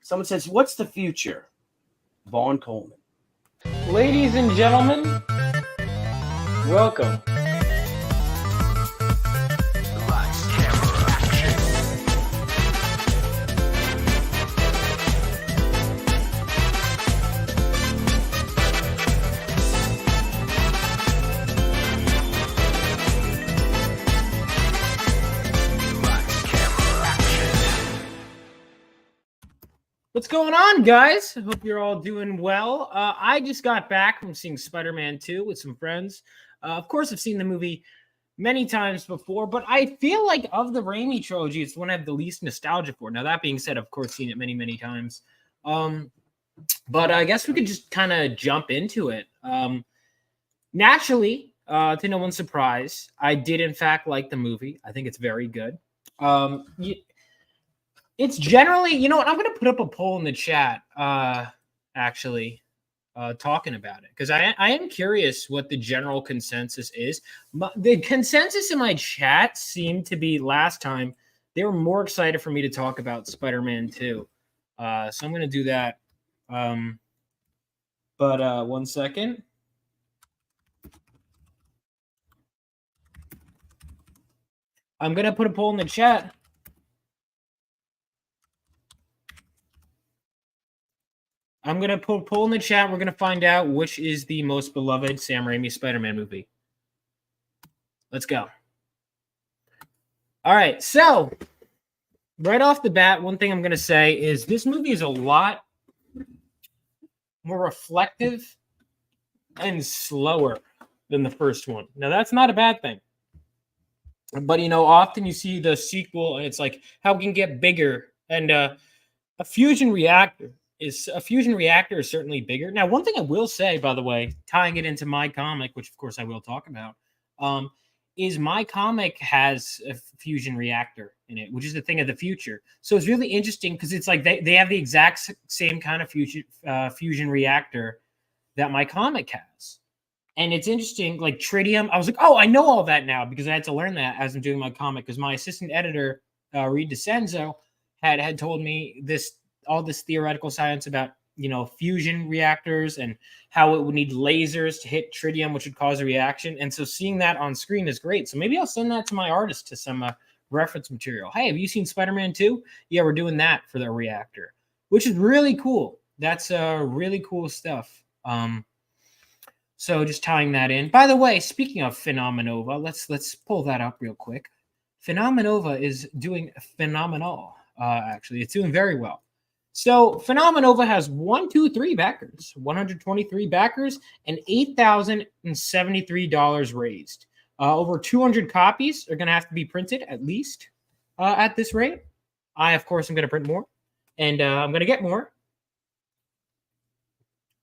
Someone says, "What's the future?" Vaughn Coleman. Ladies and gentlemen, welcome. What's going on, guys? I hope you're all doing well. I just got back from seeing Spider-Man 2 with some friends. Of course, I've seen the movie many times before, but I feel like of the Raimi trilogy, it's the one I have the least nostalgia for. Now, that being said, of course, seen it many, many times. But I guess we could just kind of jump into it. Naturally, to no one's surprise, I did, in fact, like the movie. I think it's very good. It's generally, you know what, I'm going to put up a poll in the chat, talking about it, because I am curious what the general consensus is. The consensus in my chat seemed to be last time they were more excited for me to talk about Spider-Man 2. So I'm going to do that. But 1 second. I'm going to put a poll in the chat. I'm going to put a poll in the chat. We're going to find out which is the most beloved Sam Raimi Spider-Man movie. Let's go. All right. So, right off the bat, one thing I'm going to say is this movie is a lot more reflective and slower than the first one. Now, that's not a bad thing. But, you know, often you see the sequel and it's like, how we can get bigger. And a fusion reactor is certainly bigger. Now, one thing I will say, by the way, tying it into my comic, which of course I will talk about, is my comic has a fusion reactor in it, which is the thing of the future. So it's really interesting because it's like they have the exact same kind of fusion reactor that my comic has. And it's interesting, like tritium. I was like, oh, I know all that now because I had to learn that as I'm doing my comic because my assistant editor, Reed DeCenzo, had told me all this theoretical science about, you know, fusion reactors and how it would need lasers to hit tritium, which would cause a reaction. And so seeing that on screen is great. So maybe I'll send that to my artist to some reference material. Hey, have you seen Spider-Man 2? Yeah, we're doing that for the reactor, which is really cool. That's really cool stuff. So just tying that in. By the way, speaking of Phenomenova, let's pull that up real quick. Phenomenova is doing phenomenal. Actually, it's doing very well. So Phenomenova has 123 backers, 123 backers, and $8,073 raised. Over 200 copies are going to have to be printed at least at this rate. I, of course, am going to print more, and I'm going to get more.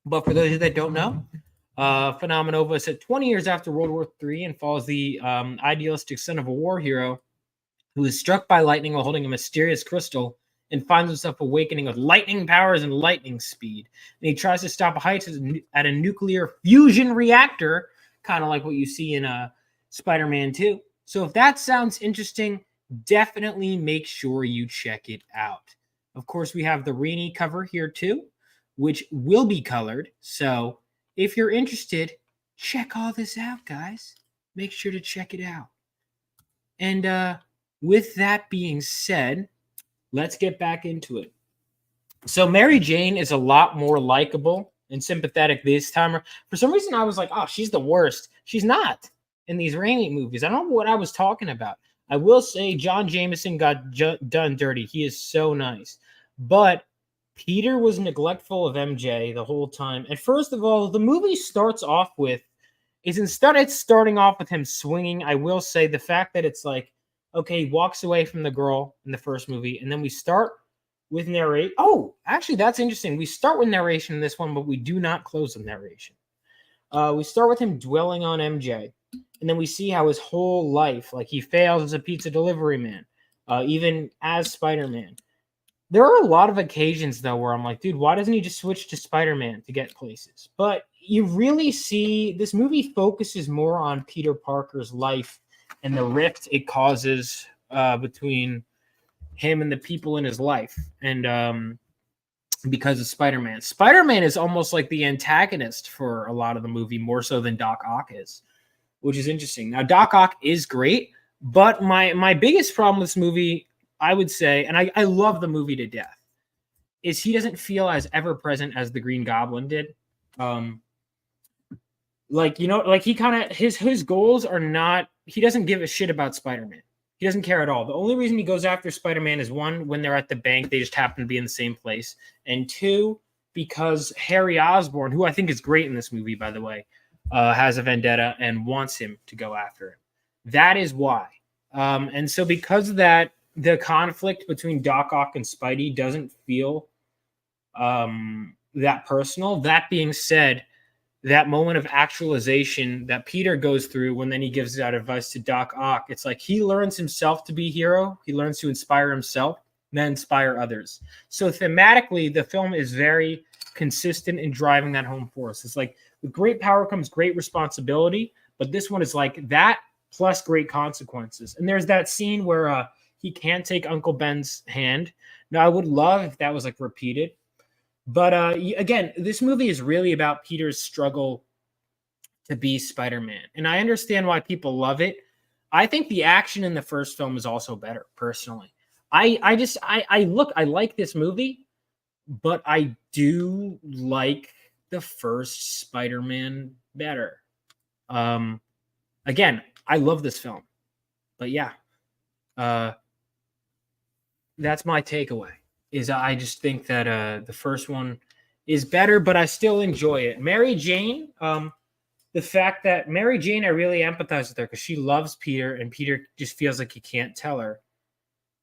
But for those that don't know, Phenomenova is set 20 years after World War III and follows the idealistic son of a war hero who is struck by lightning while holding a mysterious crystal and finds himself awakening with lightning powers and lightning speed. And he tries to stop a heist at a nuclear fusion reactor, kind of like what you see in Spider-Man 2. So if that sounds interesting, definitely make sure you check it out. Of course, we have the Raimi cover here too, which will be colored. So if you're interested, check all this out, guys. Make sure to check it out. And with that being said, let's get back into it. So Mary Jane is a lot more likable and sympathetic this time. For some reason, I was like, oh, she's the worst. She's not in these Raimi movies. I don't know what I was talking about. I will say John Jameson got done dirty. He is so nice. But Peter was neglectful of MJ the whole time. And first of all, the movie starts off with, instead of starting off with him swinging, I will say the fact that it's like, okay, he walks away from the girl in the first movie, and then we start with narrate. Oh, actually, that's interesting. We start with narration in this one, but we do not close with narration. We start with him dwelling on MJ, and then we see how his whole life, like he fails as a pizza delivery man, even as Spider-Man. There are a lot of occasions, though, where I'm like, dude, why doesn't he just switch to Spider-Man to get places? But you really see this movie focuses more on Peter Parker's life and the rift it causes between him and the people in his life. And because of Spider-Man. Spider-Man is almost like the antagonist for a lot of the movie, more so than Doc Ock is, which is interesting. Now, Doc Ock is great, but my biggest problem with this movie, I would say, and I love the movie to death, is he doesn't feel as ever present as the Green Goblin did. Like, you know, like he kind of his goals are not, he doesn't give a shit about Spider-Man. He doesn't care at all. The only reason he goes after Spider-Man is one, when they're at the bank, they just happen to be in the same place. And two, because Harry Osborn, who I think is great in this movie, by the way, has a vendetta and wants him to go after him. That is why. And so because of that, the conflict between Doc Ock and Spidey doesn't feel that personal. That being said, that moment of actualization that Peter goes through when then he gives that advice to Doc Ock, it's like he learns himself to be a hero. He learns to inspire himself, then inspire others. So thematically, the film is very consistent in driving that home for us. It's like with great power comes great responsibility, but this one is like that plus great consequences. And there's that scene where he can't take Uncle Ben's hand. Now, I would love if that was like repeated. But again, this movie is really about Peter's struggle to be Spider-Man. And I understand why people love it. I think the action in the first film is also better, personally. I like this movie, but I do like the first Spider-Man better. Again, I love this film. But yeah, that's my takeaway. Is I just think that the first one is better, but I still enjoy it. Mary Jane, the fact that Mary Jane, I really empathize with her because she loves Peter, and Peter just feels like he can't tell her.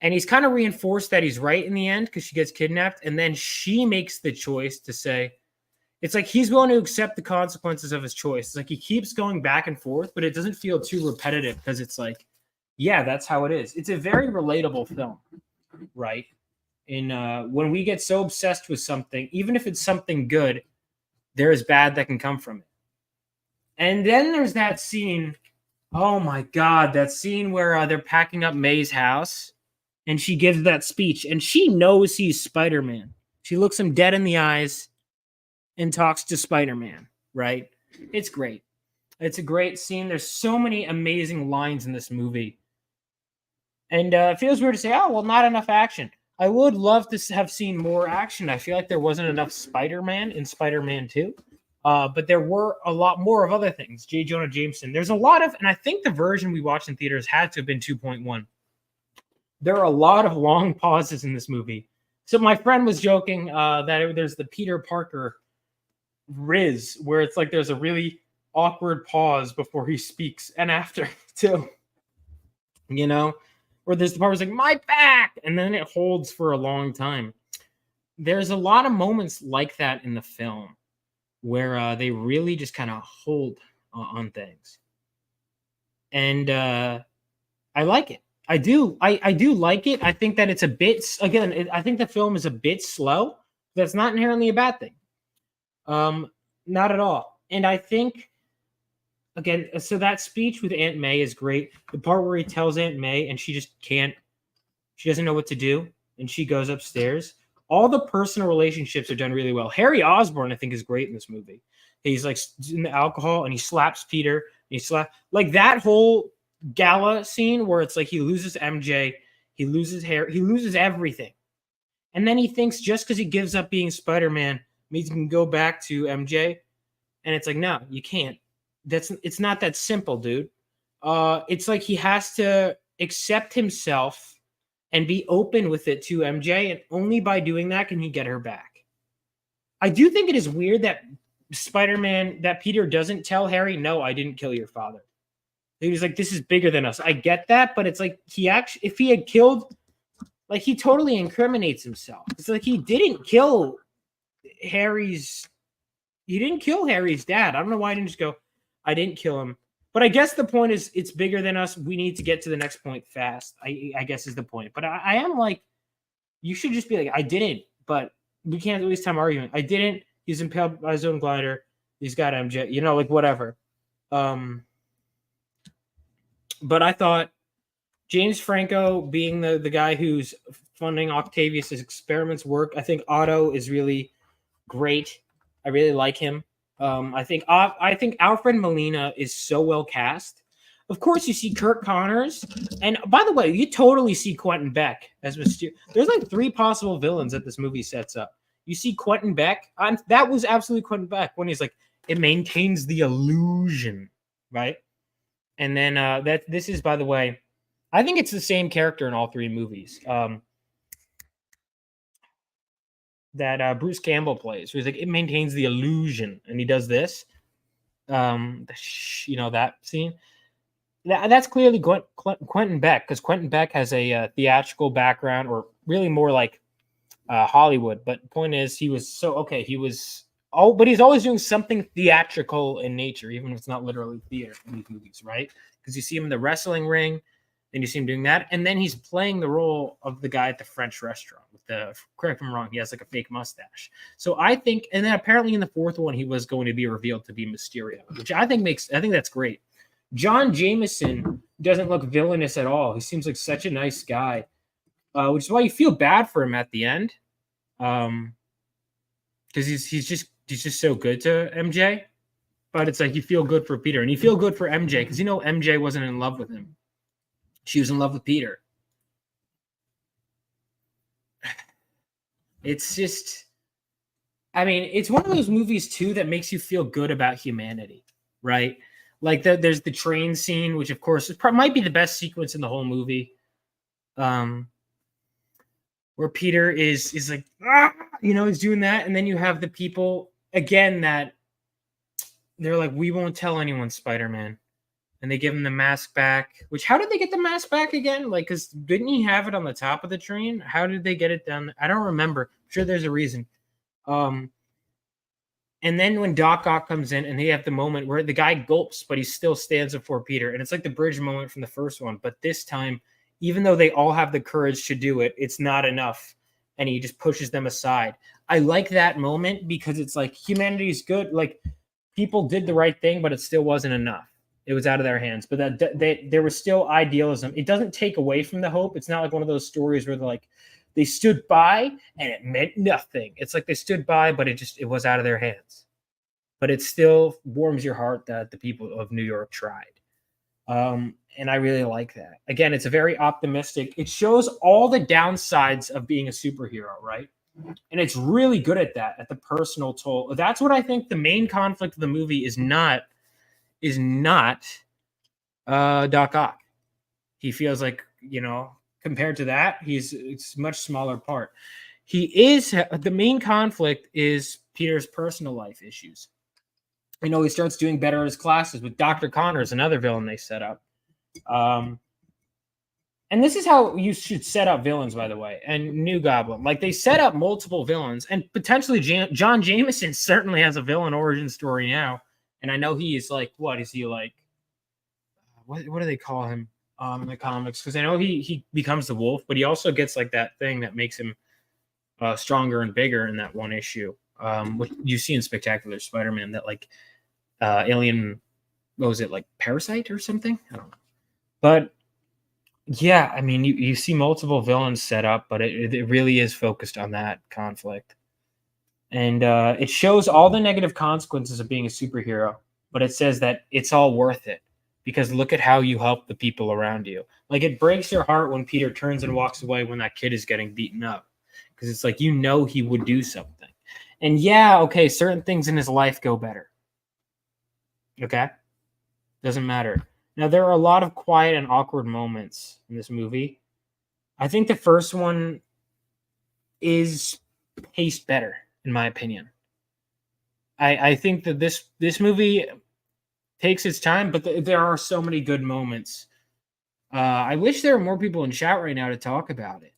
And he's kind of reinforced that he's right in the end because she gets kidnapped, and then she makes the choice to say, it's like he's willing to accept the consequences of his choice. It's like he keeps going back and forth, but it doesn't feel too repetitive because it's like, yeah, that's how it is. It's a very relatable film, right? When we get so obsessed with something, even if it's something good, there is bad that can come from it. And then there's that scene. Oh my God, that scene where they're packing up May's house and she gives that speech and she knows he's Spider-Man. She looks him dead in the eyes and talks to Spider-Man, right? It's great. It's a great scene. There's so many amazing lines in this movie. And it feels weird to say, oh, well, not enough action. I would love to have seen more action. I feel like there wasn't enough Spider-Man in Spider-Man 2. But there were a lot more of other things. J. Jonah Jameson. There's a lot of, and I think the version we watched in theaters had to have been 2.1. There are a lot of long pauses in this movie. So my friend was joking that there's the Peter Parker Riz, where it's like there's a really awkward pause before he speaks and after, too. You know? Or there's the part where it's like, my back! And then it holds for a long time. There's a lot of moments like that in the film where they really just kind of hold on things. And I like it. I do like it. I think that it's a bit, again, I think the film is a bit slow. That's not inherently a bad thing. Not at all. And I think, again, so that speech with Aunt May is great. The part where he tells Aunt May and she doesn't know what to do, and she goes upstairs. All the personal relationships are done really well. Harry Osborn, I think, is great in this movie. He's like in the alcohol and he slaps Peter. Like that whole gala scene where it's like he loses MJ, he loses Harry, he loses everything. And then he thinks just because he gives up being Spider-Man means he can go back to MJ. And it's like, no, you can't. It's not that simple, dude. It's like he has to accept himself and be open with it to MJ, and only by doing that can he get her back. I do think it is weird that that Peter doesn't tell Harry, no, I didn't kill your father. He's like, this is bigger than us. I get that, but it's like if he had killed, like he totally incriminates himself. It's like he didn't kill Harry's dad. I don't know why I didn't just go, I didn't kill him. But I guess the point is it's bigger than us. We need to get to the next point fast, I guess is the point. But I am like, you should just be like, I didn't, but we can't waste time arguing. I didn't. He's impaled by his own glider. He's got MJ, like whatever. But I thought James Franco being the guy who's funding Octavius's experiments work. I think Otto is really great. I really like him. I think Alfred Molina is so well cast. Of course, you see Kirk Connors, and by the way, you totally see Quentin Beck as Mysterio. There's like 3 possible villains that this movie sets up. You see Quentin Beck. That was absolutely Quentin Beck when he's like, it maintains the illusion, right? And then this is, by the way, I think it's the same character in all 3 movies. That Bruce Campbell plays. So he's like, it maintains the illusion, and he does this. That scene. That's clearly Quentin Beck, because Quentin Beck has a theatrical background, or really more like Hollywood. But the point is, he was but he's always doing something theatrical in nature, even if it's not literally theater in these movies, right? Because you see him in the wrestling ring, then you see him doing that, and then he's playing the role of the guy at the French restaurant with correct me if I'm wrong, he has like a fake mustache. So I think, and then apparently in the 4th one, he was going to be revealed to be Mysterio, which I think that's great. John Jameson doesn't look villainous at all. He seems like such a nice guy, which is why you feel bad for him at the end, because he's just so good to MJ. But it's like you feel good for Peter, and you feel good for MJ because MJ wasn't in love with him. She was in love with Peter. It's just, I mean, it's one of those movies too that makes you feel good about humanity, right? Like there's the train scene, which of course might be the best sequence in the whole movie, where Peter is like, he's doing that, and then you have the people again that they're like, we won't tell anyone, Spider-Man. And they give him the mask back, which, how did they get the mask back again? Like, because didn't he have it on the top of the train? How did they get it down? I don't remember. I'm sure there's a reason. And then when Doc Ock comes in and they have the moment where the guy gulps, but he still stands before Peter. And it's like the bridge moment from the first one. But this time, even though they all have the courage to do it, it's not enough. And he just pushes them aside. I like that moment because it's like humanity is good. Like, people did the right thing, but it still wasn't enough. It was out of their hands, but there was still idealism. It doesn't take away from the hope. It's not like one of those stories where they stood by and it meant nothing. It's like they stood by, but it was out of their hands. But it still warms your heart that the people of New York tried. And I really like that. Again, it's a very optimistic. It shows all the downsides of being a superhero, right? And it's really good at that, at the personal toll. That's what I think the main conflict of the movie is not Doc Ock. He feels like, compared to that, it's a much smaller part. The main conflict is Peter's personal life issues. He starts doing better in his classes with Dr. Connors, another villain they set up. And this is how you should set up villains, by the way, and New Goblin. Like, they set up multiple villains, and potentially John Jameson certainly has a villain origin story now. And I know he is like, what is he like? What do they call him in the comics? Because I know he becomes the wolf, but he also gets like that thing that makes him stronger and bigger in that one issue. What you see in Spectacular Spider-Man, that like alien, what was it, like parasite or something? I don't know. But yeah, I mean, you see multiple villains set up, but it really is focused on that conflict. And it shows all the negative consequences of being a superhero, but it says that it's all worth it because look at how you help the people around you. Like, it breaks your heart when Peter turns and walks away when that kid is getting beaten up, because it's like, he would do something. And yeah, okay, certain things in his life go better. Okay? Doesn't matter. Now, there are a lot of quiet and awkward moments in this movie. I think the first one is paced better, in my opinion. I think that this movie takes its time, but there are so many good moments. I wish there were more people in chat right now to talk about it.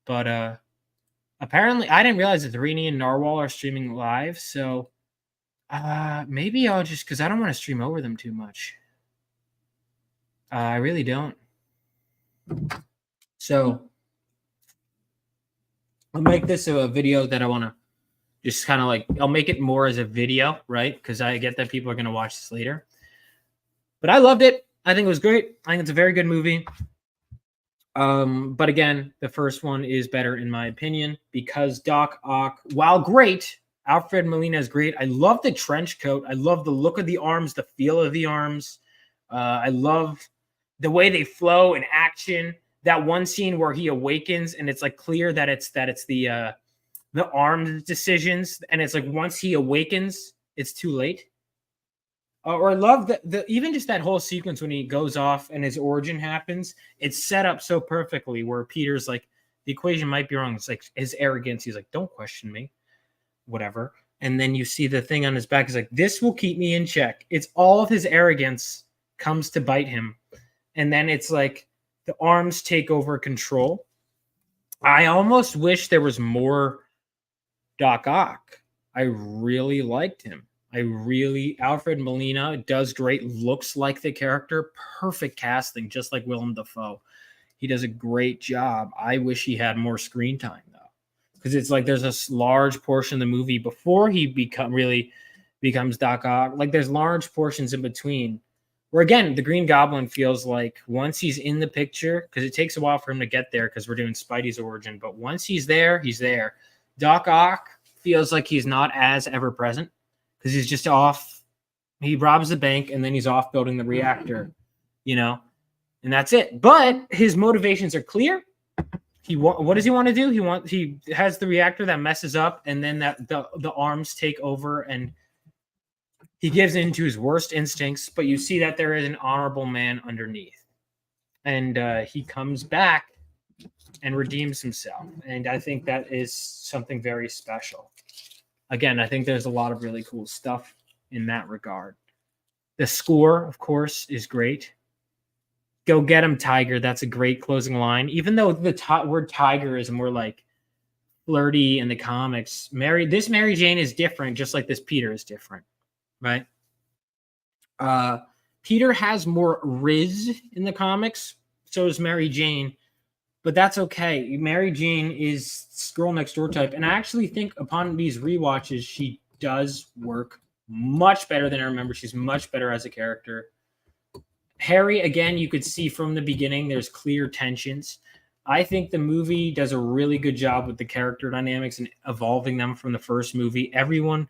But apparently, I didn't realize that Rini and Narwhal are streaming live. So maybe I'll just, because I don't want to stream over them too much. I really don't. So I'll make this a video that I want to just kind of like, I'll make it more as a video, right? Because I get that people are going to watch this later. But I loved it. I think it was great. I think it's a very good movie. But again, the first one is better in my opinion because Doc Ock, while great, Alfred Molina is great. I love the trench coat. I love the look of the arms, the feel of the arms. I love the way they flow in action. That one scene where he awakens and it's like clear that it's the arm decisions, and it's like once he awakens, it's too late. Or I love the even just that whole sequence when he goes off and his origin happens. It's set up so perfectly where Peter's like, the equation might be wrong. It's like his arrogance. He's like, don't question me, whatever. And then you see the thing on his back. He's like, this will keep me in check. It's all of his arrogance comes to bite him. And then it's like the arms take over control. I almost wish there was more Doc Ock. I really liked him. Alfred Molina does great, looks like the character, perfect casting, just like Willem Dafoe. He does a great job. I wish he had more screen time though, because it's like there's this large portion of the movie before he becomes Doc Ock. Like there's large portions in between where again the Green Goblin feels like once he's in the picture, because it takes a while for him to get there because we're doing Spidey's origin, but once he's there, he's there. Doc Ock feels like he's not as ever present, because he's just off. He robs the bank and then he's off building the reactor, and that's it. But his motivations are clear. What does he want to do? He has the reactor that messes up, and then that the arms take over, and he gives in to his worst instincts. But you see that there is an honorable man underneath, and he comes back and redeems himself. And I think that is something very special. Again, I think there's a lot of really cool stuff in that regard. The score, of course, is great. Go get him, Tiger. That's a great closing line. Even though the word tiger is more like flirty in the comics, Mary Jane is different, just like this Peter is different, right? Peter has more Riz in the comics. So is Mary Jane. But that's okay. Mary Jane is girl next door type. And I actually think upon these rewatches, she does work much better than I remember. She's much better as a character. Harry, again, you could see from the beginning, there's clear tensions. I think the movie does a really good job with the character dynamics and evolving them from the first movie. Everyone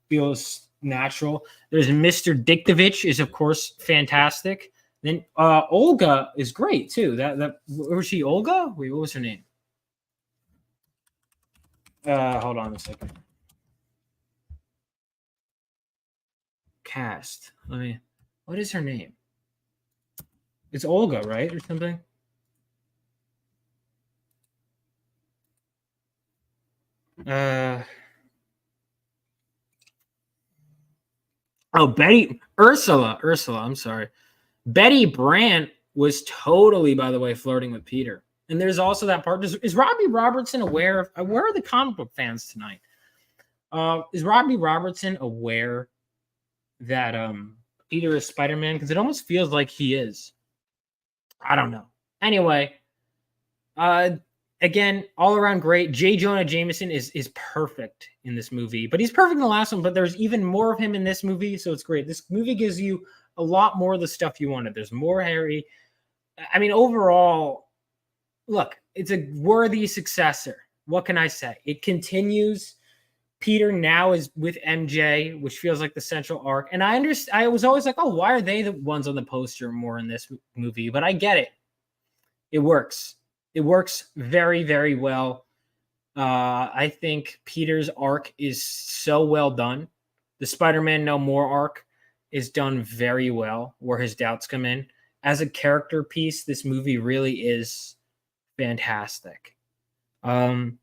feels natural. There's Mr. Diktovich is, of course, fantastic. Then Olga is great too. Was she Olga? Wait, what was her name? Hold on a second. Cast. What is her name? It's Olga, right? Or something? Ursula, I'm sorry. Betty Brant was totally, by the way, flirting with Peter. And there's also that part. Is Robbie Robertson aware of where are the comic book fans tonight? Is Robbie Robertson aware that Peter is Spider-Man? Because it almost feels like he is. I don't know. Anyway, again, all around great. J. Jonah Jameson is perfect in this movie, but he's perfect in the last one. But there's even more of him in this movie, so it's great. This movie gives you a lot more of the stuff you wanted. There's more Harry. I mean, overall, look, it's a worthy successor. What can I say? It continues. Peter now is with MJ, which feels like the central arc. And I understand. I was always like, oh, why are they the ones on the poster more in this movie? But I get it. It works. It works very, very well. I think Peter's arc is so well done. The Spider-Man No More arc is done very well, where his doubts come in. As a character piece, this movie really is fantastic. And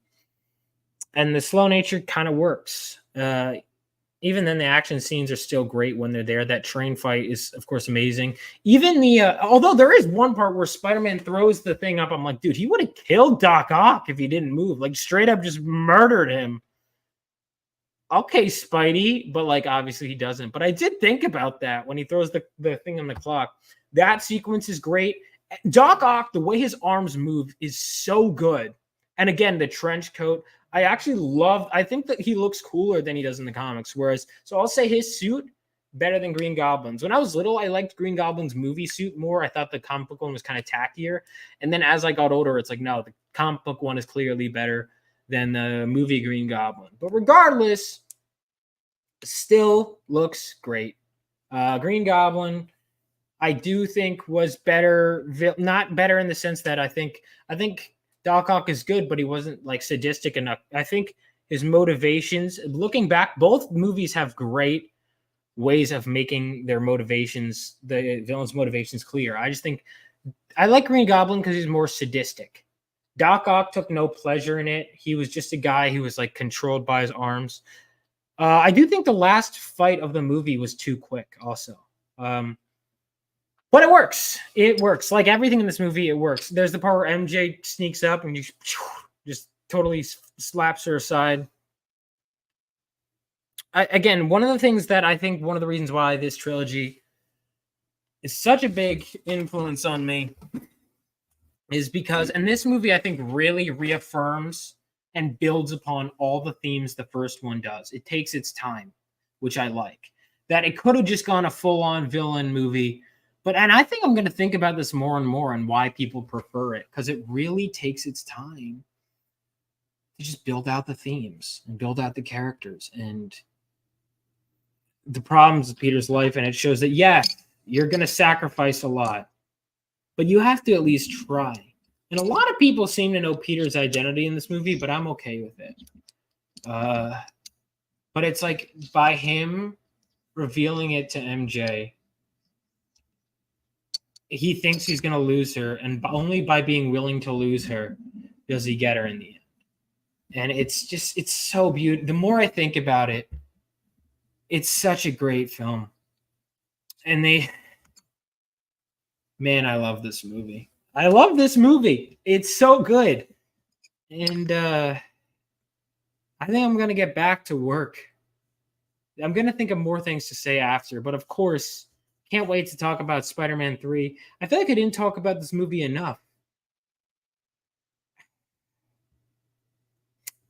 the slow nature kind of works. Even then, the action scenes are still great when they're there. That train fight is, of course, amazing. Even although there is one part where Spider-Man throws the thing up, I'm like, dude, he would have killed Doc Ock if he didn't move. Like, straight up just murdered him. Okay, Spidey, but like obviously he doesn't. But I did think about that when he throws the thing on the clock. That sequence is great. Doc Ock, the way his arms move is so good. And again, the trench coat, I think that he looks cooler than he does in the comics. So I'll say his suit better than Green Goblin's. When I was little, I liked Green Goblin's movie suit more. I thought the comic book one was kind of tackier. And then as I got older, it's like, no, the comic book one is clearly better than the movie Green Goblin. But regardless, still looks great. Green Goblin, I do think was better, not better in the sense that I think Doc Ock is good, but he wasn't like sadistic enough. I think his motivations, looking back, both movies have great ways of making their motivations, the villain's motivations, clear. I just think I like Green Goblin because he's more sadistic. Doc Ock took no pleasure in it. He was just a guy who was like controlled by his arms. I do think the last fight of the movie was too quick also. But it works. It works. Like everything in this movie, it works. There's the part where MJ sneaks up and just totally slaps her aside. Again, one of the things that I think one of the reasons why this trilogy is such a big influence on me is because, and this movie I think really reaffirms and builds upon all the themes the first one does. It takes its time, which I like. That it could have just gone a full-on villain movie, and I think I'm going to think about this more and more and why people prefer it, because it really takes its time to just build out the themes and build out the characters and the problems of Peter's life. And it shows that, yeah, you're going to sacrifice a lot, but you have to at least try. And a lot of people seem to know Peter's identity in this movie, but I'm okay with it. But it's like by him revealing it to MJ, he thinks he's going to lose her, and only by being willing to lose her does he get her in the end. And it's so beautiful. The more I think about it, it's such a great film. And man, I love this movie. I love this movie. It's so good. And I think I'm going to get back to work. I'm going to think of more things to say after, but of course, can't wait to talk about Spider-Man 3. I feel like I didn't talk about this movie enough.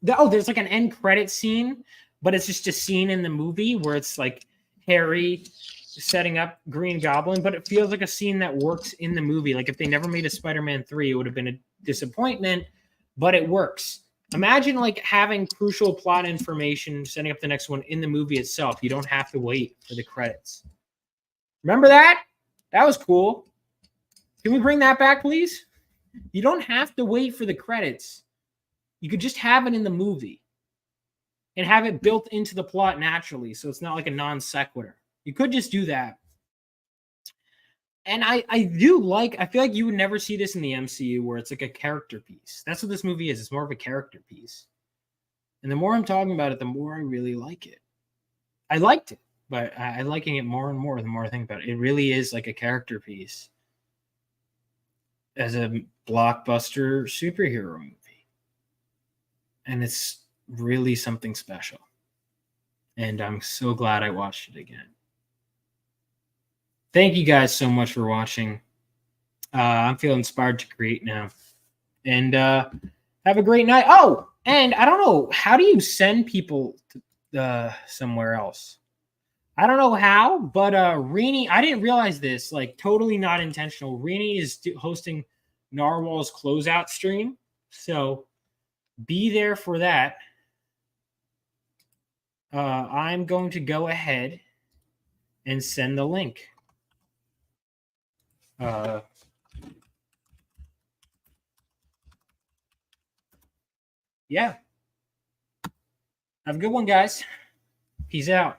There's like an end credit scene, but it's just a scene in the movie where it's like Harry setting up Green Goblin, but it feels like a scene that works in the movie. Like if they never made a Spider-Man 3, it would have been a disappointment, but it works. Imagine like having crucial plot information, setting up the next one in the movie itself. You don't have to wait for the credits. Remember that? That was cool. Can we bring that back, please? You don't have to wait for the credits. You could just have it in the movie and have it built into the plot naturally, so it's not like a non sequitur. You could just do that. And I feel like you would never see this in the MCU where it's like a character piece. That's what this movie is. It's more of a character piece. And the more I'm talking about it, the more I really like it. I liked it, but I'm liking it more and more the more I think about it. It really is like a character piece as a blockbuster superhero movie. And it's really something special. And I'm so glad I watched it again. Thank you guys so much for watching. I'm feeling inspired to create now. And have a great night. Oh, and I don't know, how do you send people to, somewhere else? I don't know how, but Rini, I didn't realize this, like totally not intentional. Rini is hosting Narwhal's closeout stream. So be there for that. I'm going to go ahead and send the link. Yeah. Have a good one, guys. Peace out.